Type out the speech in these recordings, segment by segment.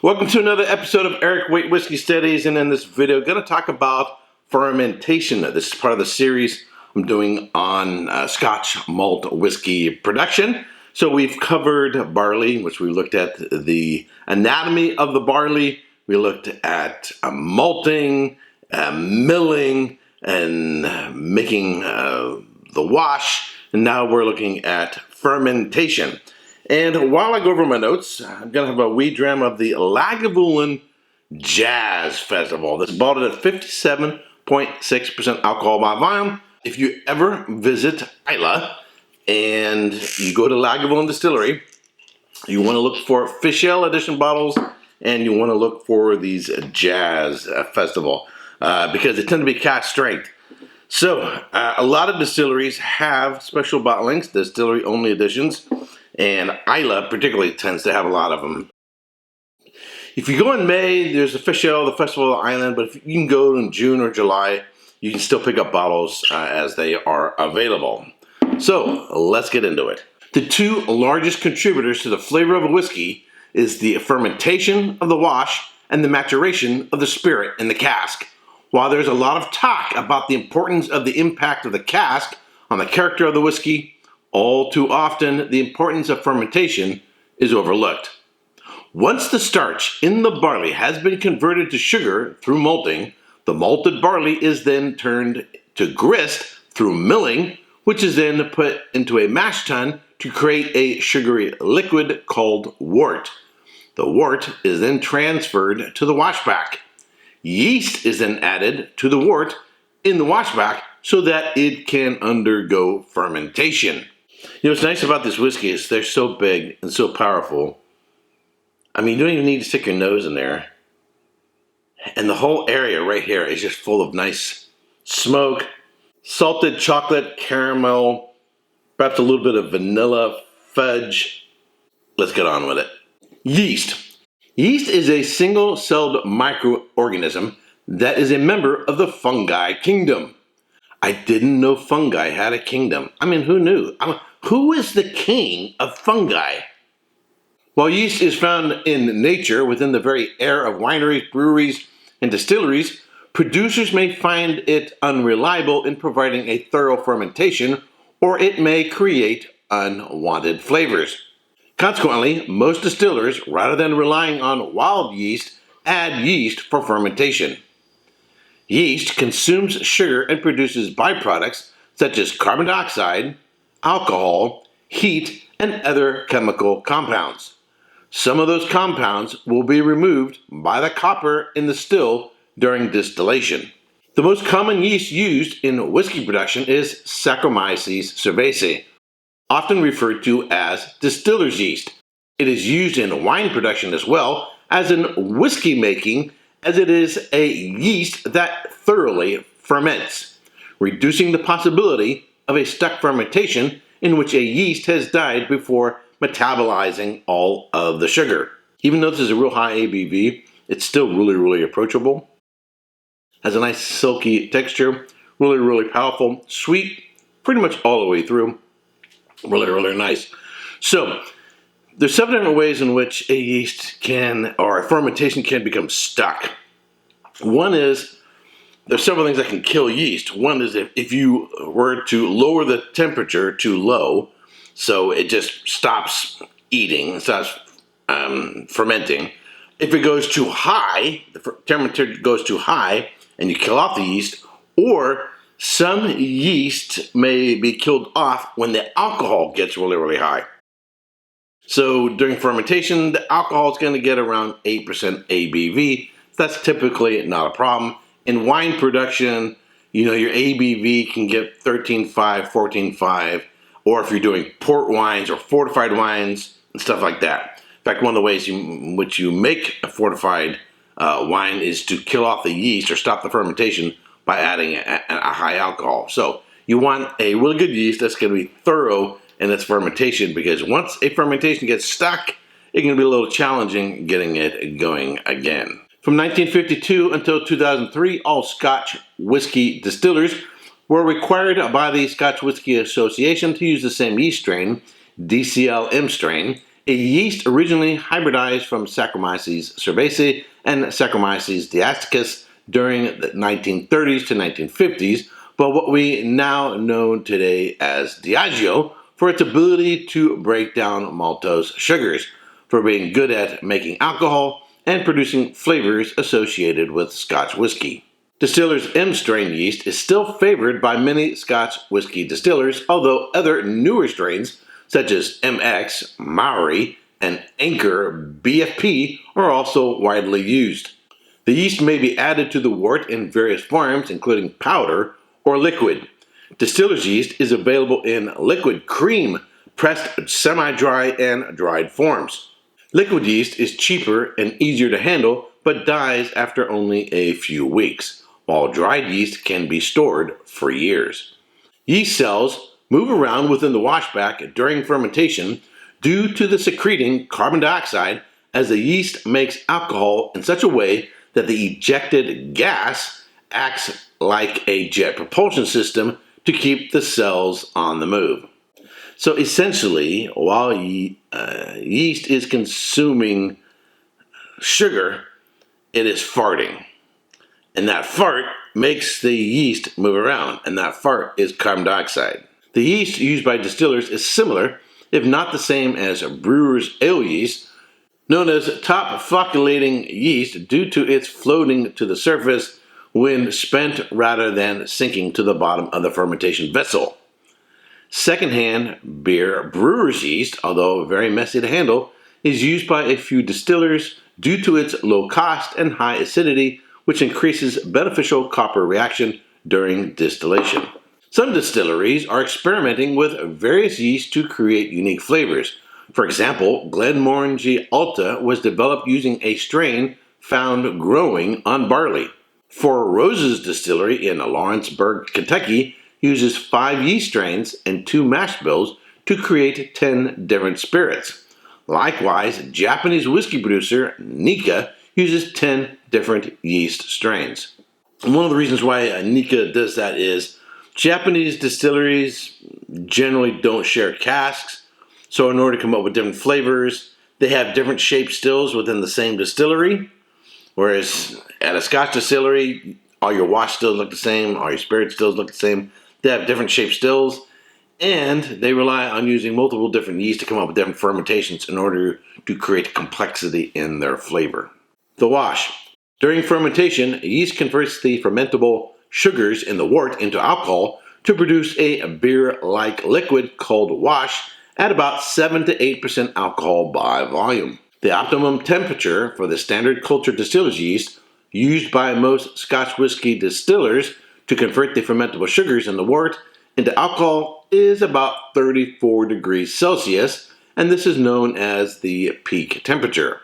Welcome to another episode of Erik Whiskey Studies, and in this video, I'm going to talk about fermentation. This is part of the series I'm doing on Scotch malt whiskey production. So we've covered barley, which we looked at the anatomy of the barley. We looked at malting, milling, and making the wash. And now we're looking at fermentation. And while I go over my notes, I'm going to have a wee dram of the Lagavulin Jazz Festival. This is bottled at 57.6% alcohol by volume. If you ever visit Islay and you go to Lagavulin Distillery, you want to look for fish ale edition bottles, and you want to look for these Jazz Festival because they tend to be cask strength. So a lot of distilleries have special bottlings, distillery only editions. And Islay particularly tends to have a lot of them. If you go in May, there's a fish ale, the Festival of the Island, but if you can go in June or July, you can still pick up bottles as they are available. So let's get into it. The two largest contributors to the flavor of a whiskey is the fermentation of the wash and the maturation of the spirit in the cask. While there's a lot of talk about the importance of the impact of the cask on the character of the whiskey, all too often, the importance of fermentation is overlooked. Once the starch in the barley has been converted to sugar through malting, the malted barley is then turned to grist through milling, which is then put into a mash tun to create a sugary liquid called wort. The wort is then transferred to the washback. Yeast is then added to the wort in the washback so that it can undergo fermentation. You know what's nice about this whiskey is they're so big and so powerful. I mean, you don't even need to stick your nose in there. And the whole area right here is just full of nice smoke, salted chocolate, caramel, perhaps a little bit of vanilla, fudge. Let's get on with it. Yeast. Yeast is a single-celled microorganism that is a member of the fungi kingdom. I didn't know fungi had a kingdom. I mean, who knew? Who is the king of fungi? While yeast is found in nature within the very air of wineries, breweries, and distilleries, producers may find it unreliable in providing a thorough fermentation, or it may create unwanted flavors. Consequently, most distillers, rather than relying on wild yeast, add yeast for fermentation. Yeast consumes sugar and produces byproducts such as carbon dioxide, alcohol, heat, and other chemical compounds. Some of those compounds will be removed by the copper in the still during distillation. The most common yeast used in whiskey production is Saccharomyces cerevisiae, often referred to as distiller's yeast. It is used in wine production as well as in whiskey making, as it is a yeast that thoroughly ferments, reducing the possibility of a stuck fermentation in which a yeast has died before metabolizing all of the sugar. Even though this is a real high ABV, it's still really approachable. Has a nice silky texture, really powerful, sweet, pretty much all the way through. Really nice. So, there's 7 different ways in which a yeast can, or a fermentation can become stuck. One is, there's several things that can kill yeast. One is if you were to lower the temperature too low, so it just stops eating, stops fermenting. If it goes too high, the temperature goes too high, and you kill off the yeast, or some yeast may be killed off when the alcohol gets really high. So during fermentation, the alcohol is going to get around 8% ABV. That's typically not a problem. In wine production, you know, your ABV can get 13.5, 14.5, or if you're doing port wines or fortified wines and stuff like that. In fact, one of the ways in which you make a fortified wine is to kill off the yeast or stop the fermentation by adding a high alcohol. So you want a really good yeast that's going to be thorough in its fermentation, because once a fermentation gets stuck, it can be a little challenging getting it going again. From 1952 until 2003, all Scotch whiskey distillers were required by the Scotch Whisky Association to use the same yeast strain, DCLM strain, a yeast originally hybridized from Saccharomyces cerevisiae and Saccharomyces diastaticus during the 1930s to 1950s, but what we now know today as Diageo, for its ability to break down maltose sugars, for being good at making alcohol and producing flavors associated with Scotch whiskey. Distiller's M strain yeast is still favored by many Scotch whiskey distillers, although other newer strains such as MX, Maori, and Anchor BFP are also widely used. The yeast may be added to the wort in various forms, including powder or liquid. Distiller's yeast is available in liquid, cream, pressed, semi-dry, and dried forms. Liquid yeast is cheaper and easier to handle, but dies after only a few weeks, while dried yeast can be stored for years. Yeast cells move around within the washback during fermentation due to the secreting carbon dioxide, as the yeast makes alcohol in such a way that the ejected gas acts like a jet propulsion system to keep the cells on the move. So essentially, while yeast is consuming sugar, it is farting. And that fart makes the yeast move around, and that fart is carbon dioxide. The yeast used by distillers is similar, if not the same, as brewer's ale yeast, known as top flocculating yeast due to its floating to the surface when spent rather than sinking to the bottom of the fermentation vessel. Secondhand beer brewer's yeast, although very messy to handle, is used by a few distillers due to its low cost and high acidity, which increases beneficial copper reaction during distillation. Some distilleries are experimenting with various yeasts to create unique flavors. For example, Glenmorangie Alta was developed using a strain found growing on barley. Four Roses Distillery in Lawrenceburg, Kentucky, uses 5 yeast strains and 2 mash bills to create 10 different spirits. Likewise, Japanese whiskey producer Nikka uses 10 different yeast strains. And one of the reasons why Nikka does that is Japanese distilleries generally don't share casks, so in order to come up with different flavors, they have different shaped stills within the same distillery, whereas at a Scotch distillery, all your wash stills look the same, all your spirit stills look the same. They have different shaped stills, and they rely on using multiple different yeasts to come up with different fermentations in order to create complexity in their flavor. The wash. During fermentation, yeast converts the fermentable sugars in the wort into alcohol to produce a beer-like liquid called wash at about 7 to 8% alcohol by volume. The optimum temperature for the standard culture distiller's yeast used by most Scotch whiskey distillers to convert the fermentable sugars in the wort into alcohol is about 34 degrees Celsius, and this is known as the peak temperature.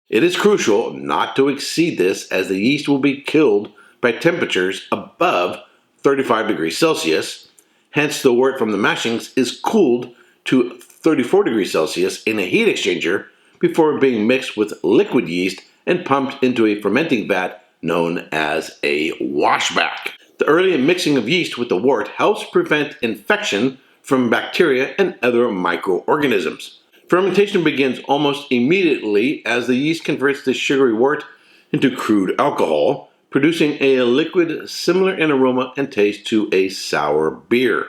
It is crucial not to exceed this, as the yeast will be killed by temperatures above 35 degrees Celsius. Hence, the wort from the mashings is cooled to 34 degrees Celsius in a heat exchanger before being mixed with liquid yeast and pumped into a fermenting vat known as a washback. The early mixing of yeast with the wort helps prevent infection from bacteria and other microorganisms. Fermentation begins almost immediately as the yeast converts the sugary wort into crude alcohol, producing a liquid similar in aroma and taste to a sour beer.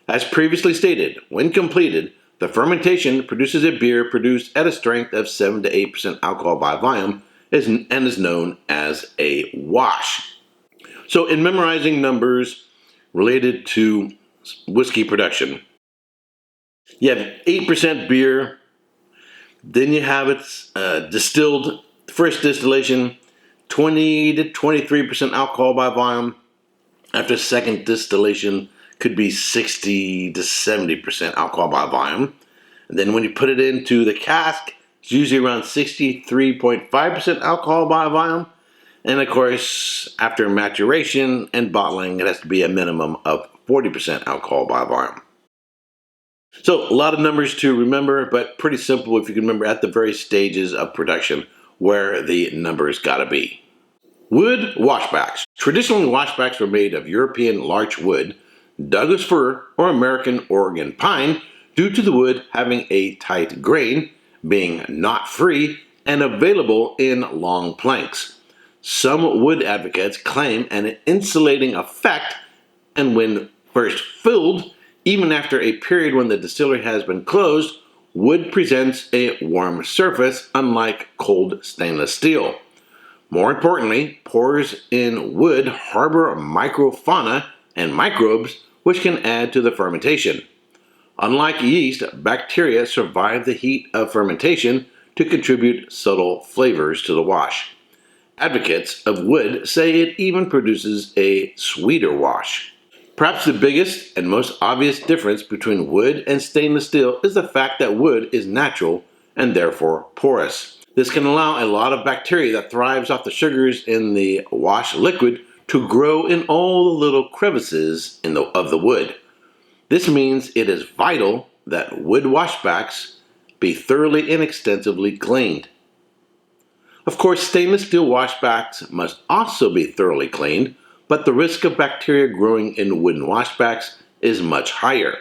As previously stated, when completed, the fermentation produces a beer produced at a strength of 7 to 8% alcohol by volume and is known as a wash. So in memorizing numbers related to whiskey production, you have 8% beer, then you have its distilled, first distillation, 20 to 23% alcohol by volume. After second distillation, could be 60 to 70% alcohol by volume. And then when you put it into the cask, it's usually around 63.5% alcohol by volume. And of course, after maturation and bottling, it has to be a minimum of 40% alcohol by volume. So a lot of numbers to remember, but pretty simple if you can remember at the various stages of production where the numbers gotta be. Wood washbacks. Traditionally, washbacks were made of European larch wood, Douglas fir, or American Oregon pine due to the wood having a tight grain, being knot-free, and available in long planks. Some wood advocates claim an insulating effect, and when first filled, even after a period when the distillery has been closed, wood presents a warm surface, unlike cold stainless steel. More importantly, pores in wood harbor microfauna and microbes which can add to the fermentation. Unlike yeast, bacteria survive the heat of fermentation to contribute subtle flavors to the wash. Advocates of wood say it even produces a sweeter wash. Perhaps the biggest and most obvious difference between wood and stainless steel is the fact that wood is natural and therefore porous. This can allow a lot of bacteria that thrives off the sugars in the wash liquid to grow in all the little crevices of the wood. This means it is vital that wood washbacks be thoroughly and extensively cleaned. Of course, stainless steel washbacks must also be thoroughly cleaned, but the risk of bacteria growing in wooden washbacks is much higher.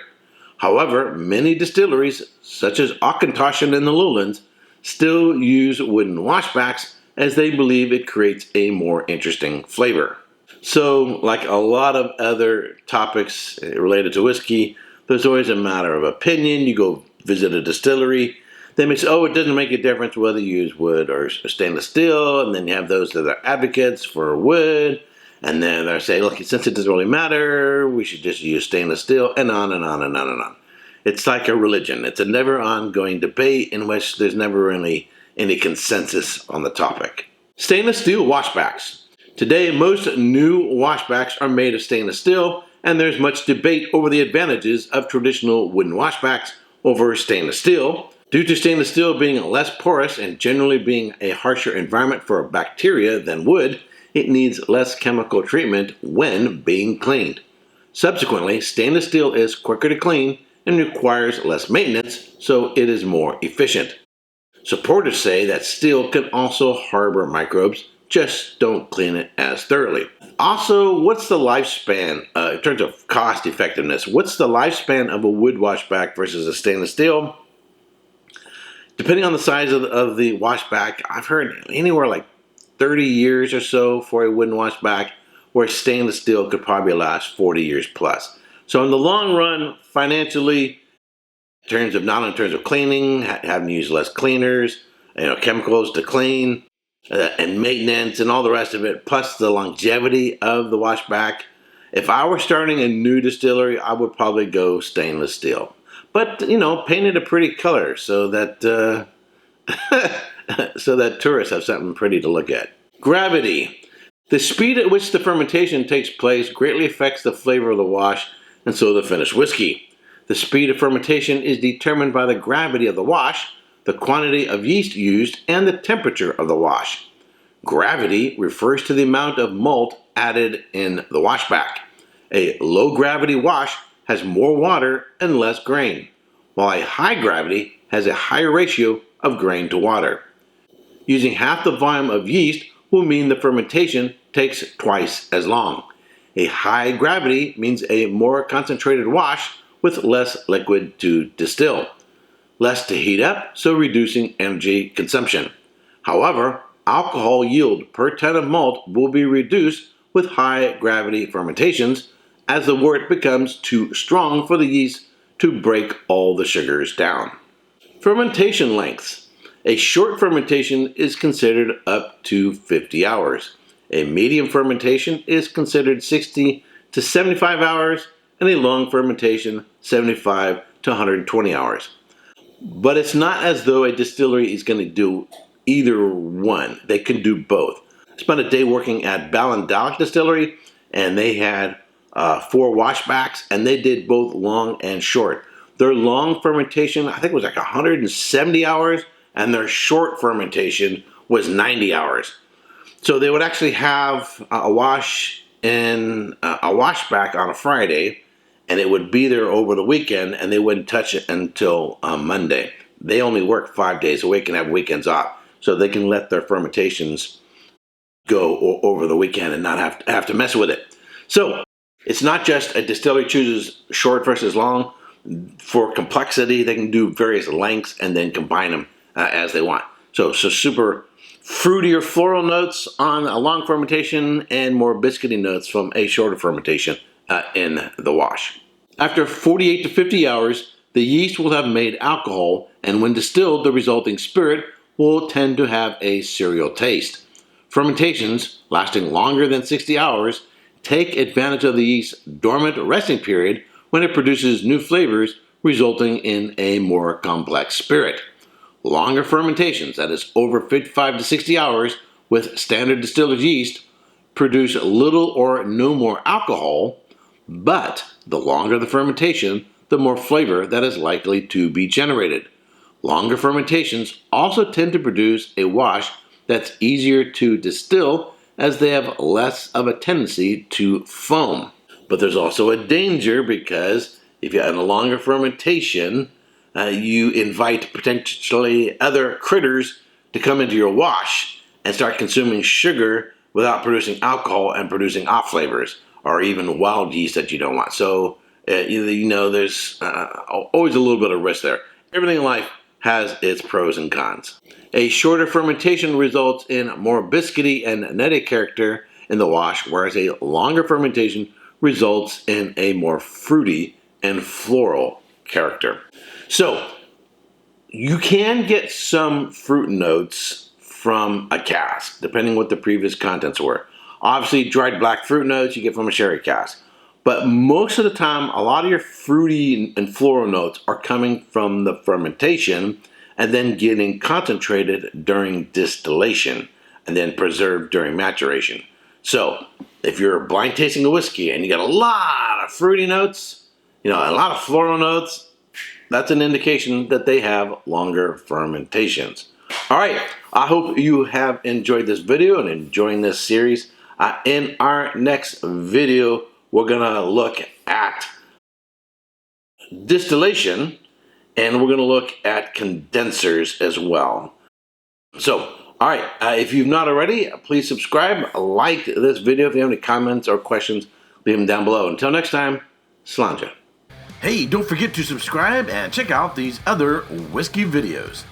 However, many distilleries, such as Auchentoshan in the lowlands, still use wooden washbacks as they believe it creates a more interesting flavor. So, like a lot of other topics related to whiskey, there's always a matter of opinion. You go visit a distillery, they may say, oh, it doesn't make a difference whether you use wood or stainless steel, and then you have those that are advocates for wood, and then they say, look, since it doesn't really matter, we should just use stainless steel, and on and on and on and on. It's like a religion. It's a never ongoing debate in which there's never really any consensus on the topic. Stainless steel washbacks. Today, most new washbacks are made of stainless steel, and there's much debate over the advantages of traditional wooden washbacks over stainless steel. Due to stainless steel being less porous and generally being a harsher environment for bacteria than wood, it needs less chemical treatment when being cleaned. Subsequently, stainless steel is quicker to clean and requires less maintenance, so it is more efficient. Supporters say that steel can also harbor microbes, just don't clean it as thoroughly. Also, what's the lifespan in terms of cost effectiveness? What's the lifespan of a wood washback versus a stainless steel? Depending on the size of the washback, I've heard anywhere like 30 years or so for a wooden washback, where stainless steel could probably last 40 years plus. So in the long run, financially, not in terms of cleaning, having to use less cleaners, chemicals to clean, and maintenance and all the rest of it, plus the longevity of the washback. If I were starting a new distillery, I would probably go stainless steel. But, paint it a pretty color so that so that tourists have something pretty to look at. Gravity. The speed at which the fermentation takes place greatly affects the flavor of the wash and so the finished whiskey. The speed of fermentation is determined by the gravity of the wash, the quantity of yeast used, and the temperature of the wash. Gravity refers to the amount of malt added in the washback. A low gravity wash has more water and less grain, while a high gravity has a higher ratio of grain to water. Using half the volume of yeast will mean the fermentation takes twice as long. A high gravity means a more concentrated wash with less liquid to distill, less to heat up, so reducing energy consumption. However, alcohol yield per ton of malt will be reduced with high gravity fermentations, as the wort becomes too strong for the yeast to break all the sugars down. Fermentation lengths. A short fermentation is considered up to 50 hours. A medium fermentation is considered 60 to 75 hours, and a long fermentation 75 to 120 hours. But it's not as though a distillery is going to do either one. They can do both. I spent a day working at Ballindock Distillery, and they had 4 washbacks, and they did both long and short. Their long fermentation, I think, was like 170 hours, and their short fermentation was 90 hours. So they would actually have a wash in a washback on a Friday, and it would be there over the weekend, and they wouldn't touch it until Monday. They only work 5 days a week and have weekends off, so they can let their fermentations go over the weekend and not have to mess with it. So it's not just a distillery chooses short versus long, For complexity, they can do various lengths and then combine them as they want. So super fruity or floral notes on a long fermentation and more biscuity notes from a shorter fermentation in the wash. After 48 to 50 hours, the yeast will have made alcohol, and when distilled, the resulting spirit will tend to have a cereal taste. Fermentations lasting longer than 60 hours take advantage of the yeast's dormant resting period when it produces new flavors, resulting in a more complex spirit. Longer fermentations, that is over 55 to 60 hours with standard distiller's yeast, produce little or no more alcohol, but the longer the fermentation, the more flavor that is likely to be generated. Longer fermentations also tend to produce a wash that's easier to distill, as they have less of a tendency to foam. But there's also a danger, because if you have a longer fermentation, you invite potentially other critters to come into your wash and start consuming sugar without producing alcohol and producing off flavors, or even wild yeast that you don't want. So there's always a little bit of risk there. Everything in life has its pros and cons. A shorter fermentation results in more biscuity and nutty character in the wash, whereas a longer fermentation results in a more fruity and floral character. So you can get some fruit notes from a cask, depending what the previous contents were. Obviously, dried black fruit notes you get from a sherry cask. But most of the time, a lot of your fruity and floral notes are coming from the fermentation and then getting concentrated during distillation and then preserved during maturation. So if you're blind tasting a whiskey and you got a lot of fruity notes, a lot of floral notes, that's an indication that they have longer fermentations. All right, I hope you have enjoyed this video and enjoying this series. In our next video, we're gonna look at distillation, and we're gonna look at condensers as well. So, all right, if you've not already, please subscribe, like this video. If you have any comments or questions, leave them down below. Until next time, Slanja. Hey, don't forget to subscribe and check out these other whiskey videos.